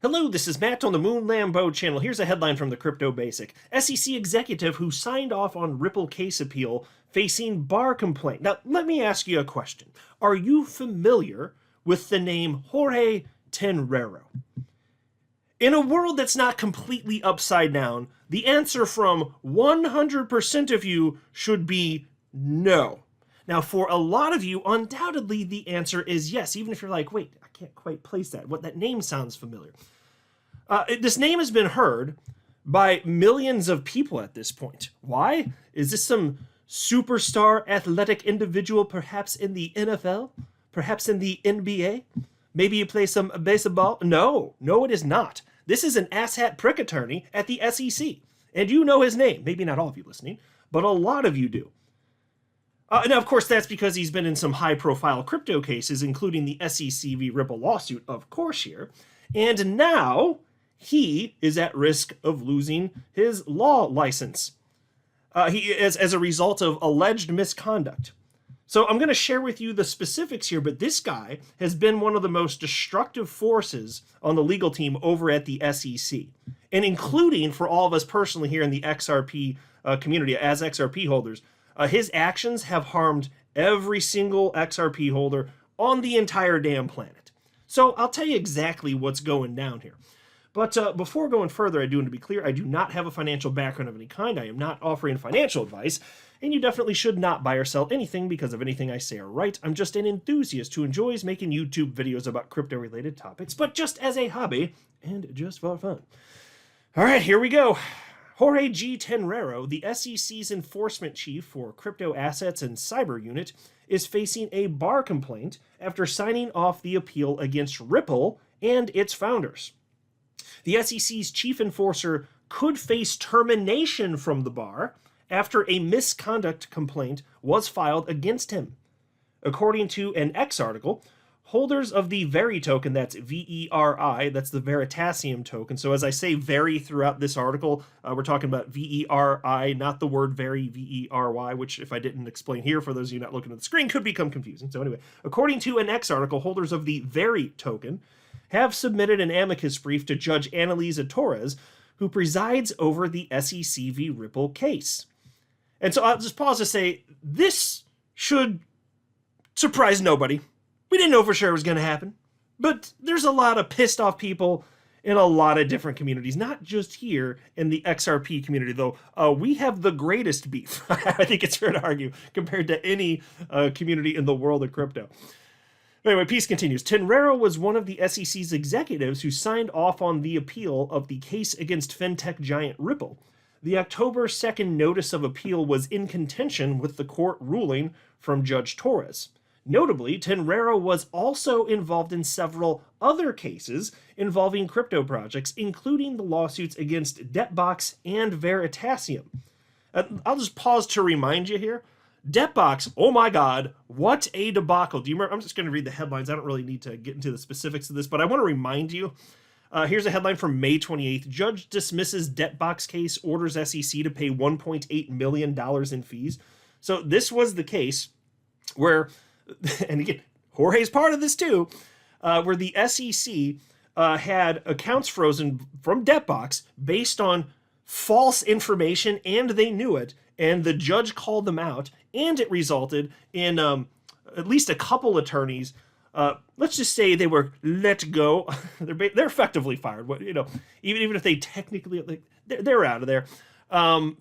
Hello, this is Matt on the Moon Lambeau channel. Here's a headline from the Crypto Basic. SEC executive who signed off on Ripple case appeal facing bar complaint. Now, let me ask you a question. Are you familiar with the name Jorge Tenreiro? In a world that's not completely upside down, the answer from 100% of you should be no. Now, for a lot of you, undoubtedly the answer is yes, even if you're like, wait, I can't quite place that. That name sounds familiar. This name has been heard by millions of people at this point. Why? Is this some superstar athletic individual, perhaps in the NFL? Perhaps in the NBA? Maybe you play some baseball? No, it is not. This is an asshat prick attorney at the SEC. And you know his name. Maybe not all of you listening, but a lot of you do. Now, of course, that's because he's been in some high-profile crypto cases, including the SEC v. Ripple lawsuit, of course, here. And now he is at risk of losing his law license as a result of alleged misconduct. So I'm going to share with you the specifics here, but this guy has been one of the most destructive forces on the legal team over at the SEC, and including for all of us personally here in the XRP community as XRP holders. His actions have harmed every single XRP holder on the entire damn planet. So I'll tell you exactly what's going down here. But before going further, I do want to be clear, I do not have a financial background of any kind. I am not offering financial advice, and you definitely should not buy or sell anything because of anything I say or write. I'm just an enthusiast who enjoys making YouTube videos about crypto-related topics, but just as a hobby and just for fun. All right, here we go. Jorge G. Tenreiro, the SEC's enforcement chief for crypto assets and cyber unit, is facing a bar complaint after signing off the appeal against Ripple and its founders. The SEC's chief enforcer could face termination from the bar after a misconduct complaint was filed against him. According to an X article, holders of the Veri token, that's V-E-R-I, that's the Veritaseum token. So as I say Veri throughout this article, we're talking about V-E-R-I, not the word Veri, V-E-R-Y, which if I didn't explain here for those of you not looking at the screen could become confusing. So anyway, according to an X article, holders of the Veri token have submitted an amicus brief to Judge Annalisa Torres, who presides over the SEC v. Ripple case. And so I'll just pause to say, this should surprise nobody. We didn't know for sure it was going to happen, but there's a lot of pissed off people in a lot of different communities, not just here in the XRP community, though we have the greatest beef, I think it's fair to argue, compared to any community in the world of crypto. Anyway, piece continues. Tenreiro was one of the SEC's executives who signed off on the appeal of the case against fintech giant Ripple. The October 2nd notice of appeal was in contention with the court ruling from Judge Torres. Notably, Tenreiro was also involved in several other cases involving crypto projects, including the lawsuits against Debtbox and Veritaseum. I'll just pause to remind you here. Debtbox, oh my God, what a debacle. Do you remember? I'm just going to read the headlines. I don't really need to get into the specifics of this, but I want to remind you. Here's a headline from May 28th. Judge dismisses Debtbox case, orders SEC to pay $1.8 million in fees. So this was the case where, and again, Jorge's part of this too, where the SEC had accounts frozen from Debtbox based on false information, and they knew it, and the judge called them out, and it resulted in at least a couple attorneys, let's just say they were let go. They're effectively fired. Even if they technically, they're out of there.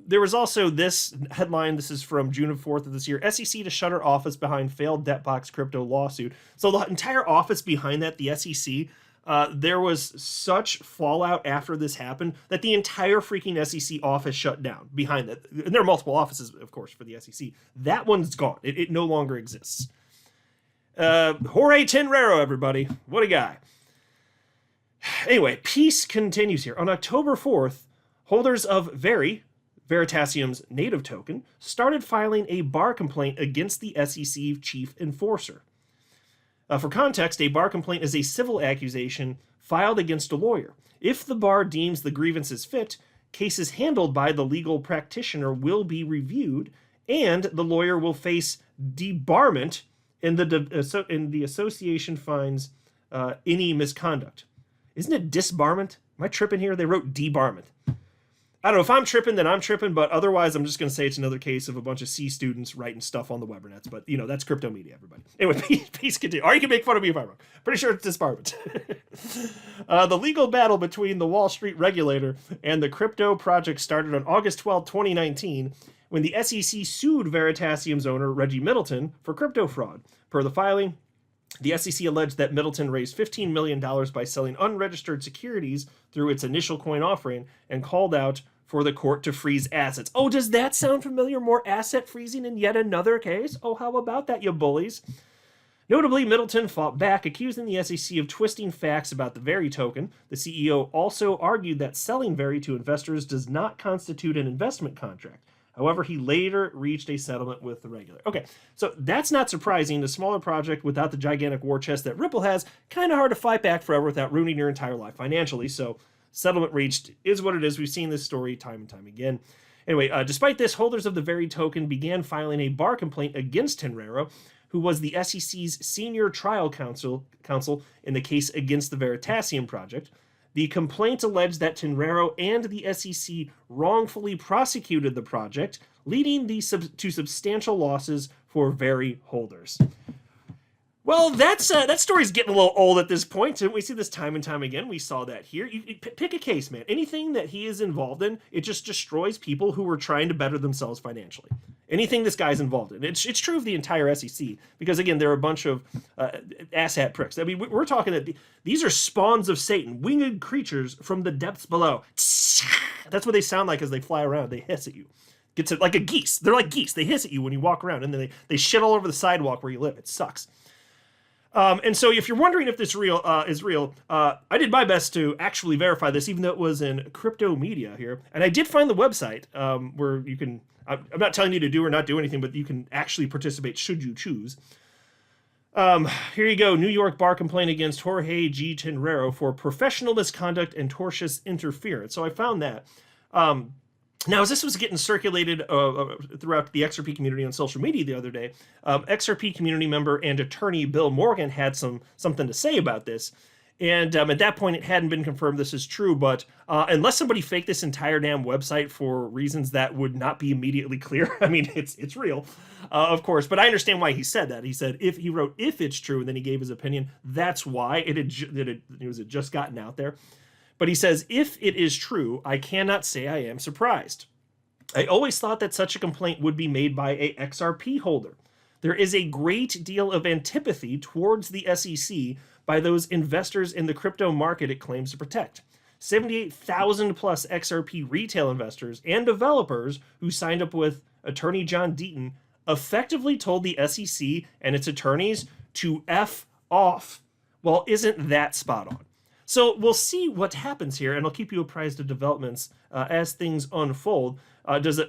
There was also this headline. This is from June 4th of this year. SEC to shutter office behind failed Debtbox crypto lawsuit. So the entire office behind that, the SEC, there was such fallout after this happened that the entire freaking SEC office shut down behind that. And there are multiple offices, of course, for the SEC. That one's gone. It no longer exists. Jorge Tenreiro, everybody. What a guy. Anyway, peace continues here. On October 4th, holders of Veritaseum's native token, started filing a bar complaint against the SEC chief enforcer. For context, a bar complaint is a civil accusation filed against a lawyer. If the bar deems the grievance is fit, cases handled by the legal practitioner will be reviewed, and the lawyer will face debarment, and the association finds any misconduct. Isn't it disbarment? Am I tripping here? They wrote debarment. I don't know. If I'm tripping, then I'm tripping, but otherwise I'm just going to say it's another case of a bunch of C students writing stuff on the Webernets. But, that's crypto media, everybody. Anyway, peace continue. Or you can make fun of me if I'm wrong. Pretty sure it's disbarment. The legal battle between the Wall Street regulator and the crypto project started on August 12, 2019, when the SEC sued Veritaseum's owner, Reggie Middleton, for crypto fraud. Per the filing, the SEC alleged that Middleton raised $15 million by selling unregistered securities through its initial coin offering and called out for the court to freeze assets. Oh, does that sound familiar? More asset freezing in yet another case? Oh, how about that, you bullies? Notably, Middleton fought back, accusing the SEC of twisting facts about the Veri token. The CEO also argued that selling Veri to investors does not constitute an investment contract. However, he later reached a settlement with the regulator. Okay, so that's not surprising. The smaller project without the gigantic war chest that Ripple has, kind of hard to fight back forever without ruining your entire life financially. So settlement reached is what it is. We've seen this story time and time again. Anyway, despite this, holders of the Veri token began filing a bar complaint against Tenreiro, who was the SEC's senior trial counsel in the case against the Veritaseum project. The complaint alleged that Tenreiro and the SEC wrongfully prosecuted the project, leading to substantial losses for Veri holders. Well, that story's getting a little old at this point, and we see this time and time again. We saw that here. You pick a case, man. Anything that he is involved in, it just destroys people who are trying to better themselves financially. Anything this guy's involved in. It's true of the entire SEC, because, again, they're a bunch of asshat pricks. I mean, we're talking that these are spawns of Satan, winged creatures from the depths below. That's what they sound like as they fly around. They hiss at you. Gets it like a geese. They're like geese. They hiss at you when you walk around, and then they shit all over the sidewalk where you live. It sucks. And so if you're wondering if this is real, I did my best to actually verify this, even though it was in crypto media here. And I did find the website where you can, I'm not telling you to do or not do anything, but you can actually participate should you choose. Here you go. New York bar complaint against Jorge G. Tenreiro for professional misconduct and tortious interference. So I found that. Now, as this was getting circulated throughout the XRP community on social media the other day, XRP community member and attorney Bill Morgan had something to say about this. And at that point, it hadn't been confirmed this is true, but unless somebody faked this entire damn website for reasons that would not be immediately clear, I mean, it's real, of course. But I understand why he said that. He said if it's true, and then he gave his opinion. That's why it had just gotten out there. But he says, if it is true, I cannot say I am surprised. I always thought that such a complaint would be made by a XRP holder. There is a great deal of antipathy towards the SEC by those investors in the crypto market it claims to protect. 78,000 plus XRP retail investors and developers who signed up with attorney John Deaton effectively told the SEC and its attorneys to F off. Well, isn't that spot on? So we'll see what happens here, and I'll keep you apprised of developments as things unfold. Does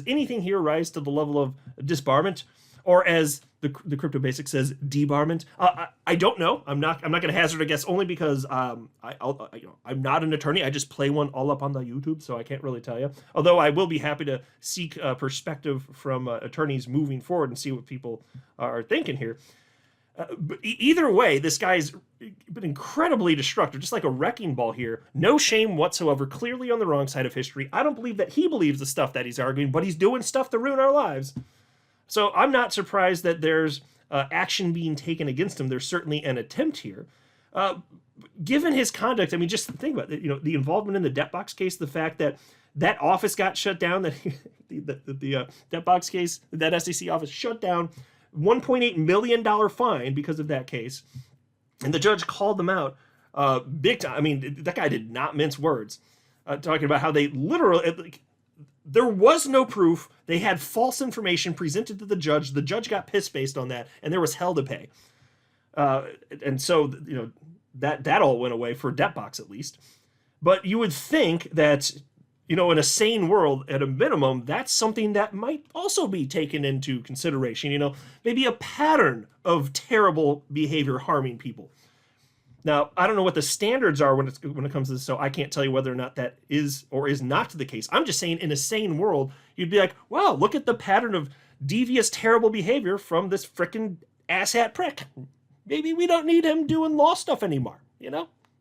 anything here rise to the level of disbarment, or as the Crypto Basic says, debarment? I don't know. I'm not going to hazard a guess, only because I'm not an attorney. I just play one all up on the YouTube, so I can't really tell you. Although I will be happy to seek perspective from attorneys moving forward and see what people are thinking here. But either way, this guy's been incredibly destructive, just like a wrecking ball here. No shame whatsoever, clearly on the wrong side of history. I don't believe that he believes the stuff that he's arguing, but he's doing stuff to ruin our lives. So I'm not surprised that there's action being taken against him. There's certainly an attempt here. Given his conduct, I mean, just think about it. The involvement in the Debtbox case, the fact that that office got shut down, that the Debtbox case, that SEC office shut down, $1.8 million fine because of that case. And the judge called them out big time. I mean, that guy did not mince words, talking about how they literally, there was no proof. They had false information presented to the judge. The judge got pissed based on that, and there was hell to pay. And so, that all went away for Debtbox at least. But you would think that, in a sane world, at a minimum, that's something that might also be taken into consideration. Maybe a pattern of terrible behavior harming people. Now, I don't know what the standards are when it comes to this, so I can't tell you whether or not that is or is not the case. I'm just saying, in a sane world, you'd be like, wow, look at the pattern of devious, terrible behavior from this frickin' asshat prick. Maybe we don't need him doing law stuff anymore,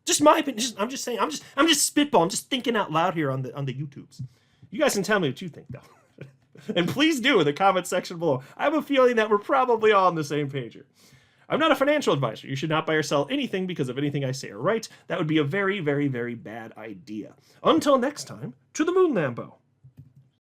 Just my opinion. I'm just saying. I'm just spitballing. Just thinking out loud here on the YouTubes. You guys can tell me what you think though, and please do in the comment section below. I have a feeling that we're probably all on the same page here. I'm not a financial advisor. You should not buy or sell anything because of anything I say or write. That would be a very, very, very bad idea. Until next time, to the moon, Lambo.